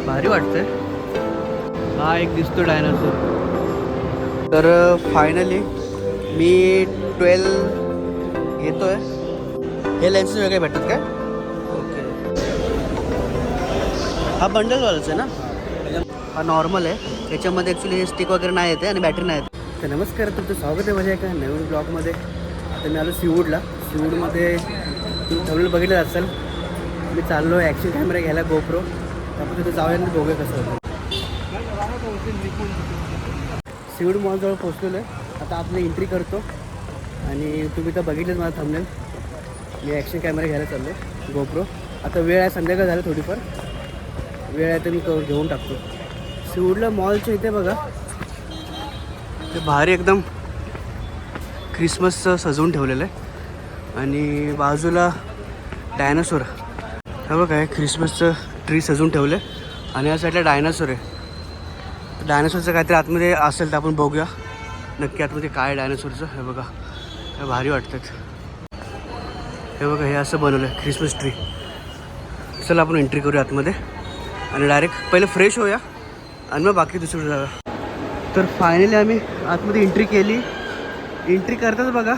भारी वाटतंय. हा एक दिसतो डायनासोर. तर फायनली मी 12 घेतोय. हे लेन्सेस वेगळे भेटतात काय? ओके. हा बंडलवालाच आहे ना? हा नॉर्मल आहे. याच्यामध्ये ॲक्च्युली स्टिक वगैरे नाही येते आणि बॅटरी नाही येते. तर नमस्कार, तुमचं स्वागत आहे माझ्या एका नवीन ब्लॉगमध्ये. आता मी आलो सीवूडला. सीवूडमध्ये तुम्ही थंबनेल बघितलं असेल. मी चाललो आहे ॲक्शन कॅमेरा घ्यायला गोप्रो. आपण तिथे जाऊया आणि बघूया कसं होतं. सीवूड मॉलजवळ पोहोचलेलो आहे. आता आपली एंट्री करतो आणि तुम्ही तर बघितलंच मला थंबनेल. मी ॲक्शन कॅमेरा घ्यायला चाललो आहे गोप्रो. आता वेळ आहे, संध्याकाळ झालं थोडीफार वेळ आहे, तर मी घेऊन टाकतो. सीवूडला मॉलच्या इथे बघा, ते भारी एकदम ख्रिसमसचं सजवून ठेवलेलं आहे. आणि बाजूला डायनासोर. हा बघा, आहे ख्रिसमसचं ट्री सजवून ठेवलं आहे. आणि या साईडला डायनासोर आहे. डायनासोरचं काहीतरी आतमध्ये असेल तर आपण बघूया नक्की आतमध्ये काय डायनासोरचं. हे बघा काय भारी वाटतात. हे बघा, हे असं बनवलं आहे ख्रिसमस ट्री. चला आपण एंट्री करूया आतमध्ये आणि डायरेक्ट पहिले फ्रेश होऊया आणि मग बाकी दुसरीकडे जाऊया. तर फायनली आम्ही आतमध्ये एंट्री केली. एंट्री करताच बघा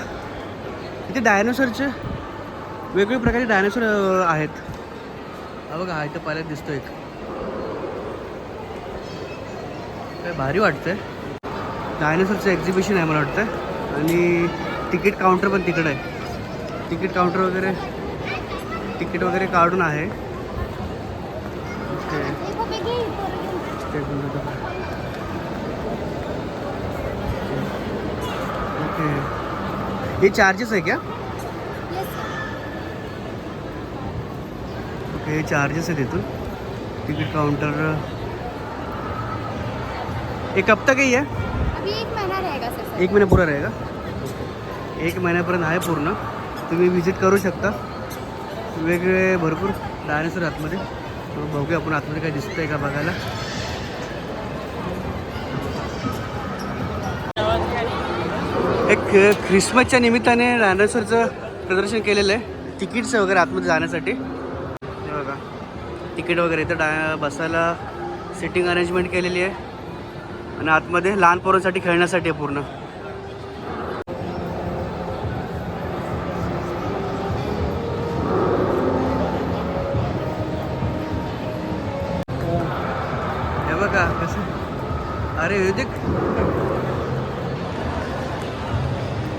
इथे डायनासोरचे वेगवेगळ्या प्रकारचे डायनासोर आहेत. हा बघा, हा इथं पहिल्याच दिसतो एक. काय भारी वाटतंय. डायनासोरचं एक्झिबिशन आहे मला वाटतं. आणि तिकीट काउंटर पण तिकडं आहे. तिकीट काउंटर वगैरे तिकीट वगैरे काढून आहे. ओके, हे चार्जेस आहे क्या? ओके, हे चार्जेस आहेत इथून. Ticket counter. एक कब तक ही है? अभी 1 महीना रहेगा सर. 1 महिना पूरा रहेगा. 1 महिन्यापर्यंत आहे पूर्ण. तुम्ही विजिट करू शकता. वेगवेगळे भरपूर डायनासोर आतमध्ये. बघूया आपण आतमध्ये काय दिसतंय का बघायला. एक ख्रिसमसच्या निमित्ताने डायनासोरचं प्रदर्शन केलेलं आहे. तिकीट्स वगैरे आतमध्ये जाण्यासाठी. हे बघा, तिकीट वगैरे इथं बसायला सिटिंग अरेंजमेंट केलेली आहे. आणि आतमध्ये लहान पोरांसाठी खेळण्यासाठी आहे पूर्ण. हे बघा कसं. अरे विदिक,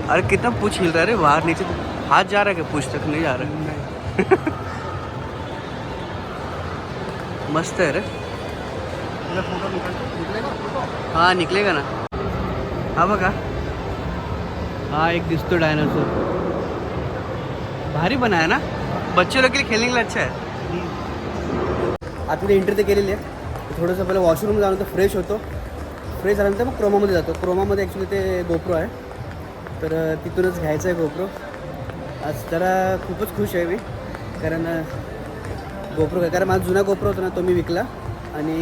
अरे कितना पूछ हिल रहा है. अरे बाहर नीचे हाथ जा रहा है क्या? पूछ तक नहीं जा रहा है. मस्त आहे रे. हाँ निकलेगा ना. हा बघा, हा एक दिसतो डायनासोर. भारी बनाया ना. बच्चे लोग के लिए खेलने के लिए अच्छा है. आतमध्ये एंट्री तर केलेली आहे. थोडंसं पहिलं वॉशरूम जाऊन तर फ्रेश होतो. फ्रेश झाल्यानंतर मग क्रोमामध्ये जातो. क्रोमामध्ये ॲक्च्युली ते गोप्रो आहे, तर तिथूनच घ्यायचं आहे गोप्रो. आज जरा खूपच खुश आहे मी, कारण गोप्रो काय, कारण माझा जुना गोप्रो होता ना, तो मी विकला. आणि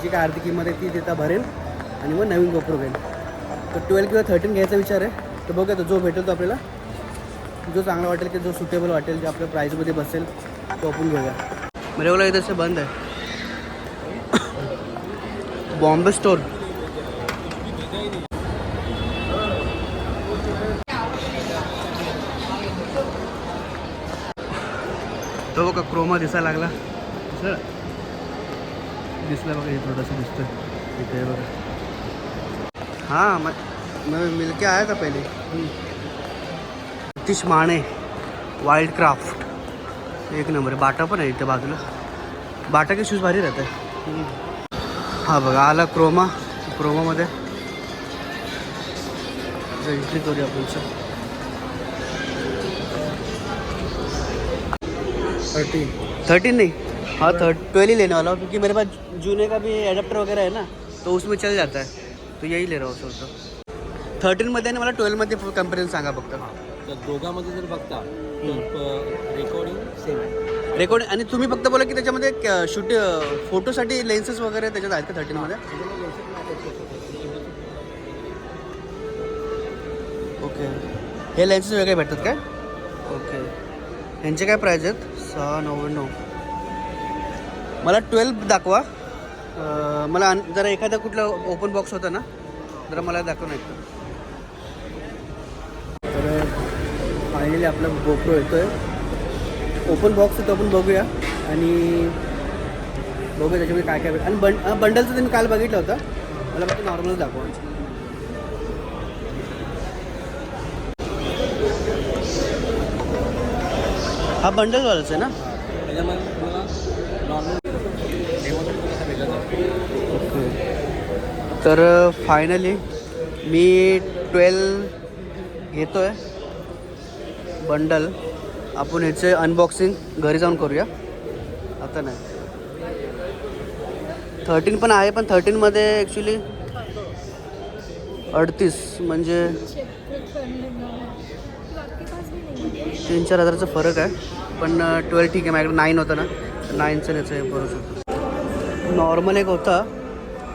जी काय आर्थिक किंमत आहे ती तिथं भरेल आणि मग नवीन गोप्रो घेईल. तर 12 किंवा 13 घ्यायचा विचार आहे. तर बघूया तो जो भेटेल तो आपल्याला, जो चांगला वाटेल की जो सुटेबल वाटेल, जो आपल्या प्राईजमध्ये बसेल तो आपण घेऊया. मेरे वाला इधर से बंद है. बॉम्बे स्टोर. तो बघा क्रोमा दिसायला लागला. दिसला बघा, हे थोडंसं दिसतं इथे बघा. हां मग मिलके आया था पहिले. नितीश माने वाइल्ड क्राफ्ट एक नंबर आहे. बाटा पण आहे इथे बाजूला. बाटा के शूज भारी राहत आहे. हा बघा, आला क्रोमा. क्रोमामध्ये एंट्री करूया आपण. 13 नहीं, हाँ 12 ही लेने वाला हूँ, क्योंकि मेरे पास जूने का भी एडाप्टर वगैरह है ना, तो उसमें चल जाता है. तो यही ले रहा हूँ सोचतो. 13मध्ये आणि मला 12मध्ये कंपॅरिझन सांगा फक्त. तर दोघांमध्ये जर बघता तर रेकॉर्डिंग सेम आहे. रेकॉर्डिंग. आणि तुम्ही फक्त बोला की त्याच्यामध्ये शूट फोटोसाठी लेन्सेस वगैरे त्याच्यात आहेत का 13मध्ये? ओके, हे लेन्सेस वेगळे भेटतात काय? ओके, यांचे काय प्राईज आहेत? 699. मला 12 दाखवा. मला जरा एखादा कुठला ओपन बॉक्स होता ना जरा मला दाखव नाही तर फायनली आपला गोप्रो येतोय. ओपन बॉक्स होतं आपण बघूया आणि बघूया त्याच्यामध्ये काय काय आणि बंडलचं तुम्ही काल बघितलं होतं मला फक्त नॉर्मलच दाखवा. हा बंडलवालाच आहे ना. त्याच्यामध्ये तुम्हाला नॉर्मल ओके तर फायनली मी 12 घेतो आहे बंडल. आपण ह्याचे अनबॉक्सिंग घरी जाऊन करूया आता नाही. 13 पण आहे पण 13मध्ये ॲक्च्युली 38 म्हणजे 3-4 हजाराचा फरक आहे. पण 12 ठीक आहे. माझ्याकडे 9 होता ना 9चं याचं हे करू शकतो. नॉर्मल एक होता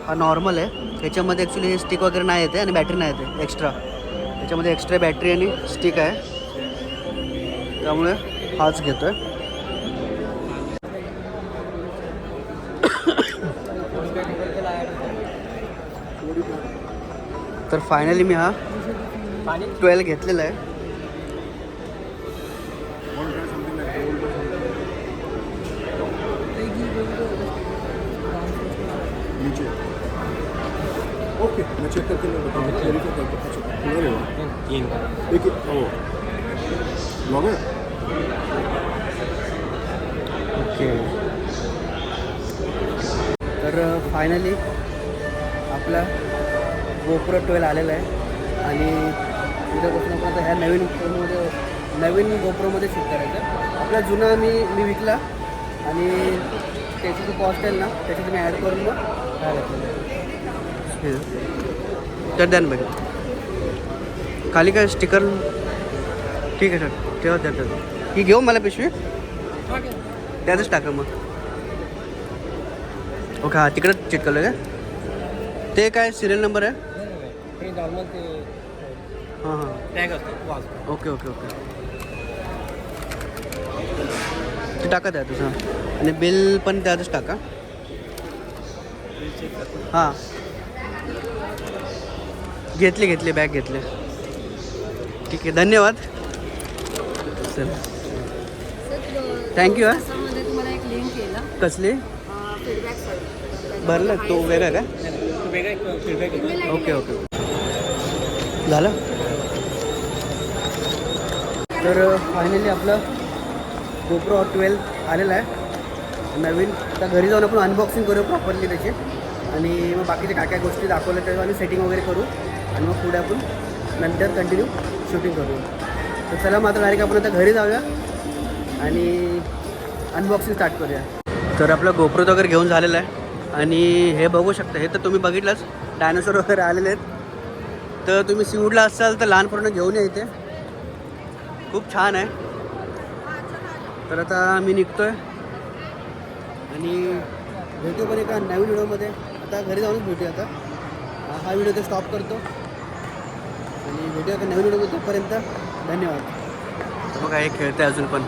हा नॉर्मल आहे. ह्याच्यामध्ये ॲक्च्युली हे स्टिक वगैरे नाही येते आणि बॅटरी नाही येते एक्स्ट्रा. त्याच्यामध्ये एक्स्ट्रा बॅटरी आणि स्टिक आहे त्यामुळे हाच घेतो आहे. तर फायनली मी हा 12 घेतलेला आहे. ओके मैं चेक करके मैं बताऊँगा. वेरीफाई करके क्लियर है एक ओ लॉग है. ओके तर फायनली आपला गोप्रो 12 आलेला आहे आणि उद्यापासून आपण आता ह्या नवीन फोनमध्ये नवीन गोप्रोमध्ये शूट करायचं. आपला जुना मी विकला आणि त्याची जो कॉस्ट आहे ना त्याच्यात मी ॲड करून मग काय घेतलेलं तर द्या ना बघा खाली काय स्टिकर. ठीक आहे सर ठेवा द्या ही घेऊ मला पिशवी त्यातच टाका मग. ओके हां तिकडं चिटकवलं का ते काय सिरियल नंबर आहे. हे नॉर्मल ते हां हां टॅग असतो वाज. ओके ओके ओके ते टाका द्या तुझं आणि बिल पण त्यातच टाका. हां घेतली बॅग घेतली. ठीक आहे धन्यवाद सर. थँक्यू हां. तुम्हाला एक लिंक केलं कसली फीडबॅक भरलं तो वेगळा का. वेगळा एक फीडबॅक येतो. ओके ओके झालं. तर फायनली आपलं गोप्रो 12 आलेला आहे नवीन. आता घरी जाऊन आपण अनबॉक्सिंग करू प्रॉपरली त्याची आणि मग बाकीचे काय काय गोष्टी दाखवल्या त्याच्या आणि सेटिंग वगैरे करू आणि मग पुढे आपण नंतर कंटिन्यू शूटिंग करू. तर चला मात्र डायरेक्ट आपण आता घरी जाऊया आणि अनबॉक्सिंग स्टार्ट करूया. तर आपला गोप्रो वगैरे घेऊन झालेला आहे आणि हे बघू शकता. हे तर तुम्ही बघितलंच डायनासोर वगैरे आलेले आहेत. तर तुम्ही सीवूडला असाल तर लहान पोरांना घेऊन या इथे खूप छान आहे. तर आता मी निघतो आहे आणि भेटू पण एका नवीन व्हिडिओमध्ये. आता घरी जाऊनच भेटूया. आता हा व्हिडिओ ते स्टॉप करतो आणि भेटूया एका नवीन व्हिडिओमध्ये. तोपर्यंत धन्यवाद. बघा हे खेळते अजून पण.